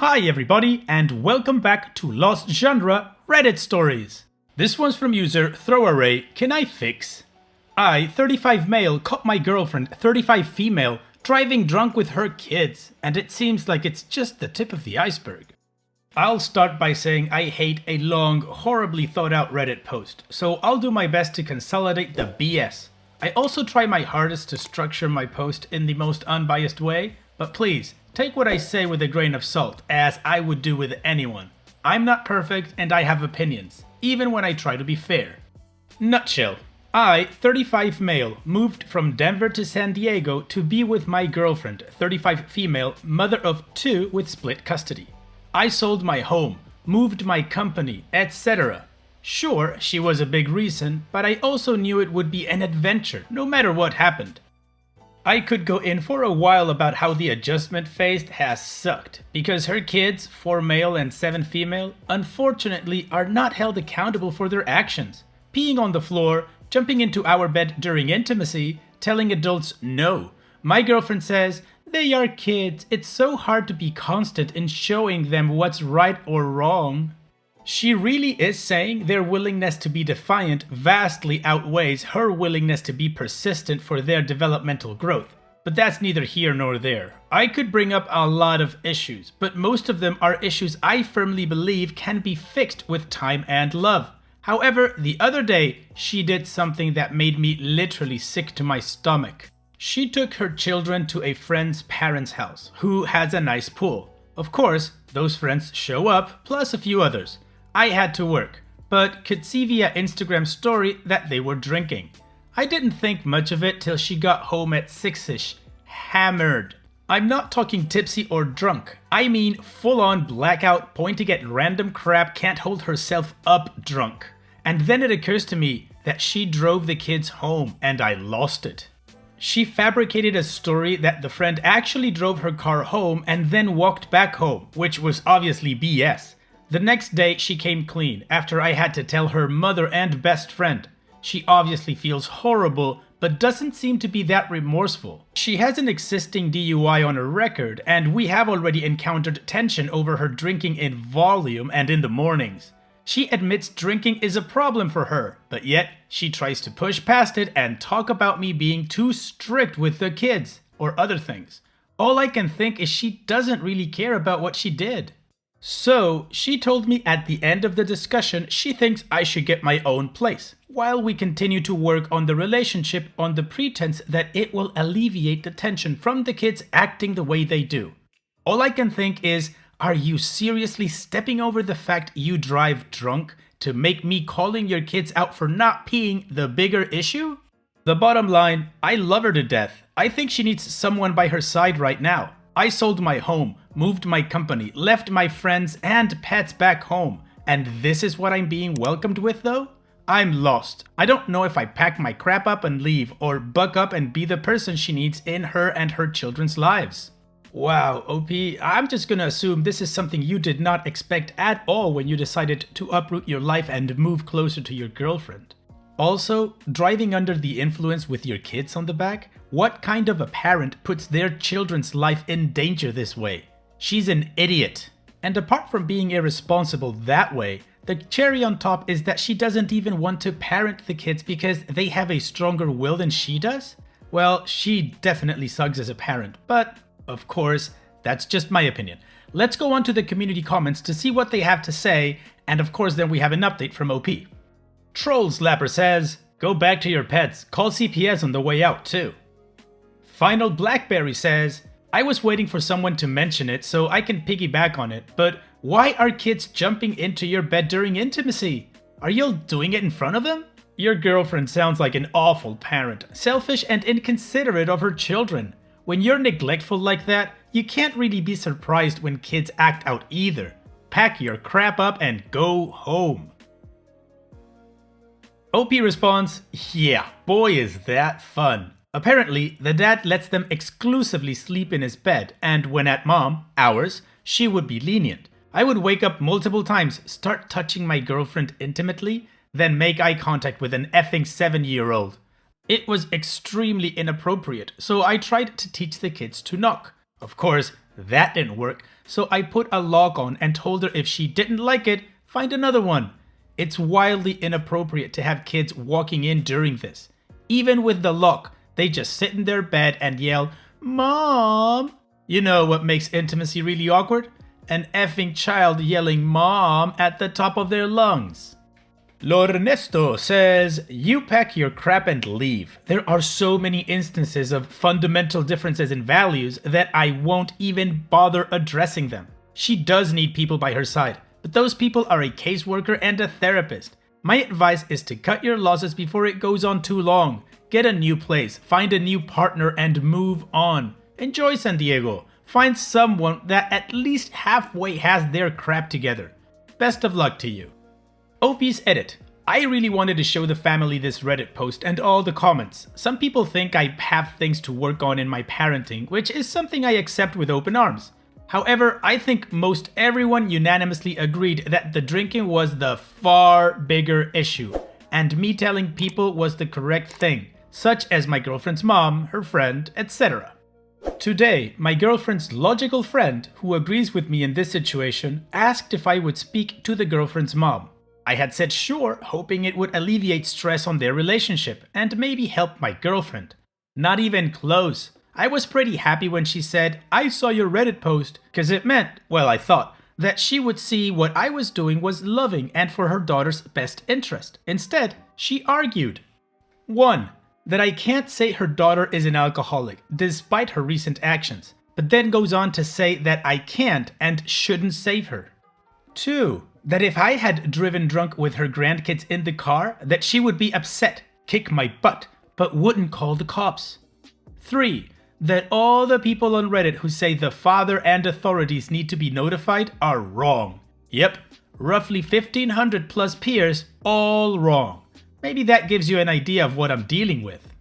Hi everybody, and welcome back to Lost Genre Reddit Stories. This one's from user Throwaway. Can I fix? I, 35 male, caught my girlfriend, 35 female, driving drunk with her kids, and it seems like it's just the tip of the iceberg. I'll start by saying I hate a long, horribly thought out Reddit post, so I'll do my best to consolidate the BS. I also try my hardest to structure my post in the most unbiased way, but please, take what I say with a grain of salt, as I would do with anyone. I'm not perfect and I have opinions, even when I try to be fair. Nutshell. I, 35 male, moved from Denver to San Diego to be with my girlfriend, 35 female, mother of 2 with split custody. I sold my home, moved my company, etc. Sure, she was a big reason, but I also knew it would be an adventure, no matter what happened. I could go in for a while about how the adjustment phase has sucked, because her kids, 4 male and 7 female, unfortunately are not held accountable for their actions. Peeing on the floor, jumping into our bed during intimacy, telling adults no. My girlfriend says, they are kids, it's so hard to be constant in showing them what's right or wrong. She really is saying their willingness to be defiant vastly outweighs her willingness to be persistent for their developmental growth. But that's neither here nor there. I could bring up a lot of issues, but most of them are issues I firmly believe can be fixed with time and love. However, the other day, she did something that made me literally sick to my stomach. She took her children to a friend's parents' house, who has a nice pool. Of course, those friends show up, plus a few others. I had to work, but could see via Instagram story that they were drinking. I didn't think much of it till she got home at 6ish, hammered. I'm not talking tipsy or drunk, I mean full-on blackout, pointing at random crap, can't hold herself up drunk. And then it occurs to me that she drove the kids home and I lost it. She fabricated a story that the friend actually drove her car home and then walked back home, which was obviously BS. The next day, she came clean after I had to tell her mother and best friend. She obviously feels horrible, but doesn't seem to be that remorseful. She has an existing DUI on her record, and we have already encountered tension over her drinking in volume and in the mornings. She admits drinking is a problem for her, but yet she tries to push past it and talk about me being too strict with the kids, or other things. All I can think is she doesn't really care about what she did. So, she told me at the end of the discussion she thinks I should get my own place, while we continue to work on the relationship on the pretense that it will alleviate the tension from the kids acting the way they do. All I can think is, are you seriously stepping over the fact you drive drunk to make me calling your kids out for not peeing the bigger issue? The bottom line, I love her to death. I think she needs someone by her side right now. I sold my home, moved my company, left my friends and pets back home, and this is what I'm being welcomed with though? I'm lost. I don't know if I pack my crap up and leave or buck up and be the person she needs in her and her children's lives. Wow, OP, I'm just gonna assume this is something you did not expect at all when you decided to uproot your life and move closer to your girlfriend. Also, driving under the influence with your kids on the back? What kind of a parent puts their children's life in danger this way? She's an idiot. And apart from being irresponsible that way, the cherry on top is that she doesn't even want to parent the kids because they have a stronger will than she does? Well, she definitely sucks as a parent, but of course, that's just my opinion. Let's go on to the community comments to see what they have to say, and of course then we have an update from OP. Troll Slapper says, go back to your pets, call CPS on the way out too. Final Blackberry says, I was waiting for someone to mention it so I can piggyback on it, but why are kids jumping into your bed during intimacy? Are you doing it in front of them? Your girlfriend sounds like an awful parent, selfish and inconsiderate of her children. When you're neglectful like that, you can't really be surprised when kids act out either. Pack your crap up and go home. OP responds, yeah, boy is that fun. Apparently, the dad lets them exclusively sleep in his bed, and when at mom, ours, she would be lenient. I would wake up multiple times, start touching my girlfriend intimately, then make eye contact with an effing 7-year-old. It was extremely inappropriate, so I tried to teach the kids to knock. Of course, That didn't work, so I put a lock on and told her if she didn't like it, find another one. It's wildly inappropriate to have kids walking in during this. Even with the lock, they just sit in their bed and yell, "Mom!" You know what makes intimacy really awkward? An effing child yelling "Mom" at the top of their lungs. Lornesto says, you pack your crap and leave. There are so many instances of fundamental differences in values that I won't even bother addressing them. She does need people by her side, but those people are a caseworker and a therapist. My advice is to cut your losses before it goes on too long. Get a new place, find a new partner, and move on. Enjoy San Diego. Find someone that at least halfway has their crap together. Best of luck to you. OP's edit. I really wanted to show the family this Reddit post and all the comments. Some people think I have things to work on in my parenting, which is something I accept with open arms. However, I think most everyone unanimously agreed that the drinking was the far bigger issue, and me telling people was the correct thing, such as my girlfriend's mom, her friend, etc. Today, my girlfriend's logical friend, who agrees with me in this situation, asked if I would speak to the girlfriend's mom. I had said sure, hoping it would alleviate stress on their relationship and maybe help my girlfriend. Not even close. I was pretty happy when she said, "I saw your Reddit post," because it meant, well, I thought, that she would see what I was doing was loving and for her daughter's best interest. Instead, she argued. 1. That I can't say her daughter is an alcoholic, despite her recent actions, but then goes on to say that I can't and shouldn't save her. 2. That if I had driven drunk with her grandkids in the car, that she would be upset, kick my butt, but wouldn't call the cops. 3. That all the people on Reddit who say the father and authorities need to be notified are wrong. Yep, roughly 1,500 plus peers, all wrong. Maybe that gives you an idea of what I'm dealing with.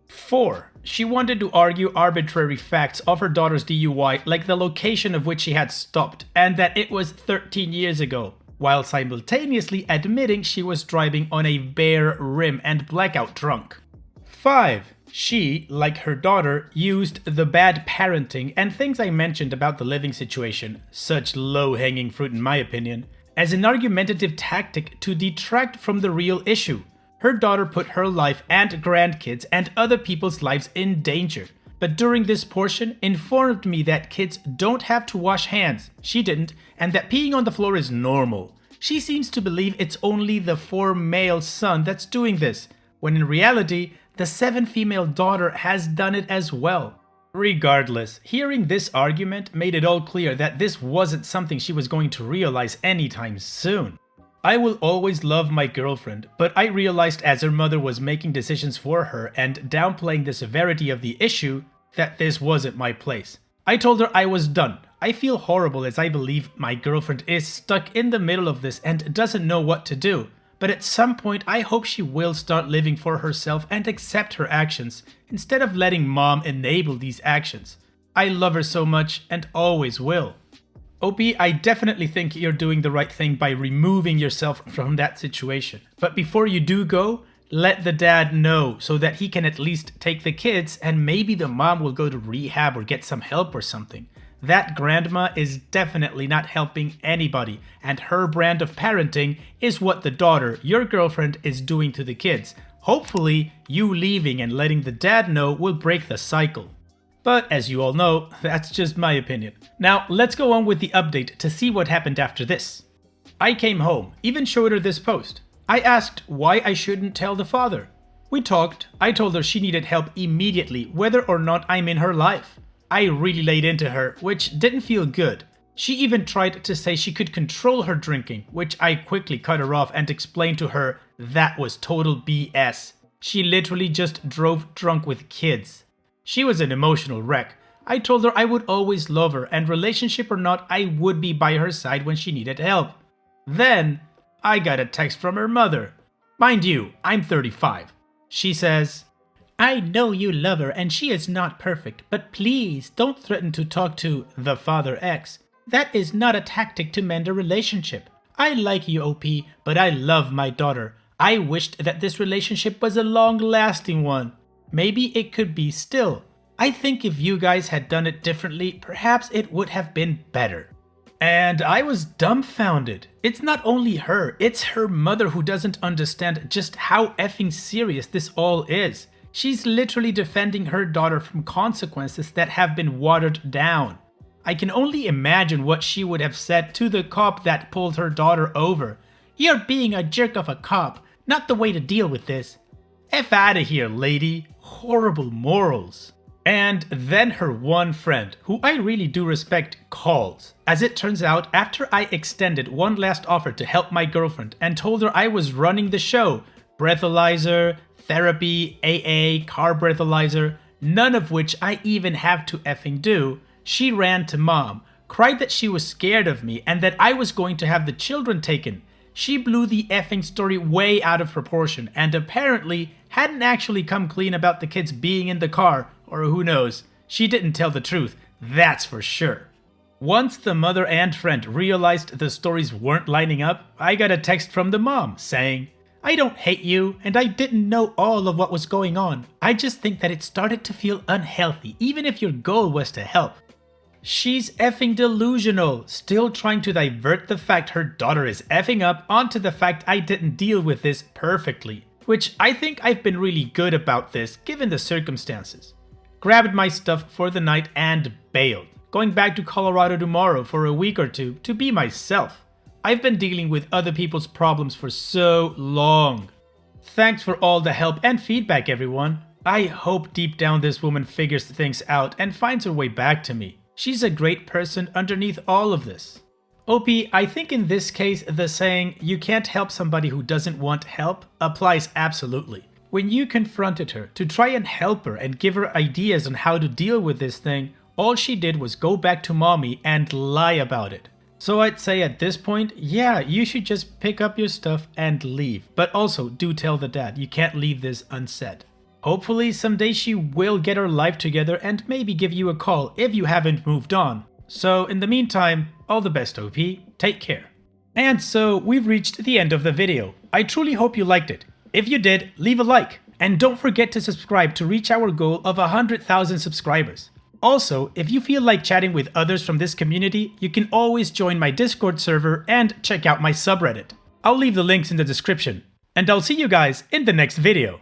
4. She wanted to argue arbitrary facts of her daughter's DUI, like the location of which she had stopped, and that it was 13 years ago, while simultaneously admitting she was driving on a bare rim and blackout drunk. 5. She, like her daughter, used the bad parenting and things I mentioned about the living situation, such low-hanging fruit in my opinion, as an argumentative tactic to detract from the real issue. Her daughter put her life and grandkids and other people's lives in danger, but during this portion informed me that kids don't have to wash hands, she didn't, and that peeing on the floor is normal. She seems to believe it's only the 4 male son that's doing this, when in reality, the 7 female daughter has done it as well. Regardless, hearing this argument made it all clear that this wasn't something she was going to realize anytime soon. I will always love my girlfriend, but I realized as her mother was making decisions for her and downplaying the severity of the issue, that this wasn't my place. I told her I was done. I feel horrible as I believe my girlfriend is stuck in the middle of this and doesn't know what to do. But at some point, I hope she will start living for herself and accept her actions, instead of letting mom enable these actions. I love her so much and always will. OP, I definitely think you're doing the right thing by removing yourself from that situation. But before you do go, let the dad know so that he can at least take the kids and maybe the mom will go to rehab or get some help or something. That grandma is definitely not helping anybody, and her brand of parenting is what the daughter, your girlfriend, is doing to the kids. Hopefully, you leaving and letting the dad know will break the cycle. But as you all know, that's just my opinion. Now, let's go on with the update to see what happened after this. I came home, even showed her this post. I asked why I shouldn't tell the father. We talked. I told her she needed help immediately, whether or not I'm in her life. I really laid into her, which didn't feel good. She even tried to say she could control her drinking, which I quickly cut her off and explained to her that was total BS. She literally just drove drunk with kids. She was an emotional wreck. I told her I would always love her, and relationship or not, I would be by her side when she needed help. Then, I got a text from her mother. Mind you, I'm 35. She says, "I know you love her and she is not perfect, but please don't threaten to talk to the father X. That is not a tactic to mend a relationship. I like you, OP, but I love my daughter. I wished that this relationship was a long-lasting one. Maybe it could be still. I think if you guys had done it differently, perhaps it would have been better. And I was dumbfounded. It's not only her, it's her mother who doesn't understand just how effing serious this all is. She's literally defending her daughter from consequences that have been watered down. I can only imagine what she would have said to the cop that pulled her daughter over. "You're being a jerk of a cop, not the way to deal with this. F outta here, lady." Horrible morals. And then her one friend, who I really do respect, calls. As it turns out, after I extended one last offer to help my girlfriend and told her I was running the show, breathalyzer, therapy, AA, car breathalyzer, none of which I even have to effing do, she ran to mom, cried that she was scared of me and that I was going to have the children taken. She blew the effing story way out of proportion and apparently hadn't actually come clean about the kids being in the car, or who knows, she didn't tell the truth, that's for sure. Once the mother and friend realized the stories weren't lining up, I got a text from the mom saying, "I don't hate you, and I didn't know all of what was going on. I just think that it started to feel unhealthy, even if your goal was to help." She's effing delusional, still trying to divert the fact her daughter is effing up onto the fact I didn't deal with this perfectly. Which I think I've been really good about this, given the circumstances. Grabbed my stuff for the night and bailed, going back to Colorado tomorrow for a week or two to be myself. I've been dealing with other people's problems for so long. Thanks for all the help and feedback, everyone. I hope deep down this woman figures things out and finds her way back to me. She's a great person underneath all of this. OP, I think in this case, the saying, "you can't help somebody who doesn't want help," applies absolutely. When you confronted her to try and help her and give her ideas on how to deal with this thing, all she did was go back to mommy and lie about it. So I'd say at this point, yeah, you should just pick up your stuff and leave. But also, do tell the dad, you can't leave this unsaid. Hopefully someday she will get her life together and maybe give you a call if you haven't moved on. So in the meantime, all the best, OP. Take care. And so we've reached the end of the video. I truly hope you liked it. If you did, leave a like. And don't forget to subscribe to reach our goal of 100,000 subscribers. Also, if you feel like chatting with others from this community, you can always join my Discord server and check out my subreddit. I'll leave the links in the description. And I'll see you guys in the next video.